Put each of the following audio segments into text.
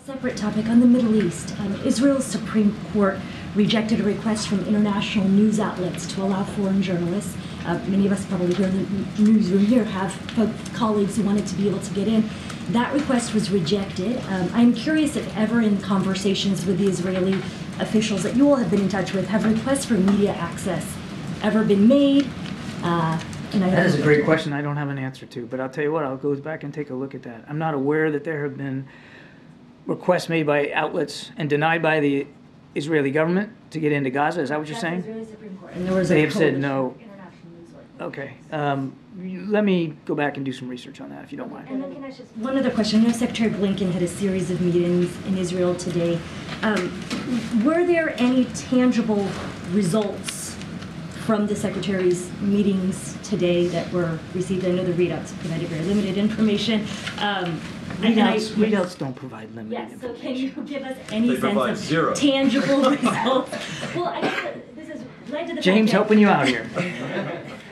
Separate topic on the Middle East. Israel's Supreme Court rejected a request from international news outlets to allow foreign journalists. Many of us probably here in the newsroom here have colleagues who wanted to be able to get in. That request was rejected. I'm curious if ever in conversations with the Israeli officials that you all have been in touch with, have requests for media access ever been made? That is a great question I don't have an answer to, but I'll tell you what, I'll go back and take a look at that. I'm not aware that there have been requests made by outlets and denied by the Israeli government to get into Gaza. Is that what you're saying? The Israeli Supreme Court. And there was they have said no. Okay. Let me go back and do some research on that, if you don't mind. And then can I just, one other question. I know Secretary Blinken had a series of meetings in Israel today. Were there any tangible results from the Secretary's meetings today that were received? I know the readouts provided very limited information. Readouts don't provide limited information. So can you give us any sense of tangible results? Well, I guess this is led to the James fact helping you out here.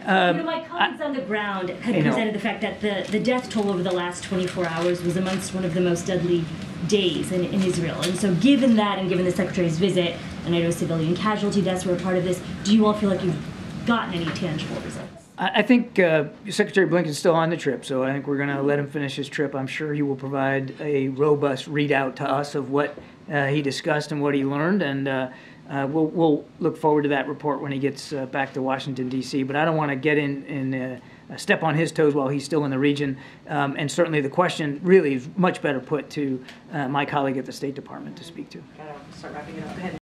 My colleagues on the ground had presented the fact that the death toll over the last 24 hours was amongst one of the most deadly days in Israel. And so given that and given the Secretary's visit, and I know civilian casualty deaths were a part of this, do you all feel like you've gotten any tangible results? I think Secretary Blinken's still on the trip, so I think we're going to let him finish his trip. I'm sure he will provide a robust readout to us of what he discussed and what he learned, and we'll look forward to that report when he gets back to Washington, D.C. But I don't want to get in and step on his toes while he's still in the region, and certainly the question really is much better put to my colleague at the State Department to speak to. Gotta start wrapping it up. Go ahead.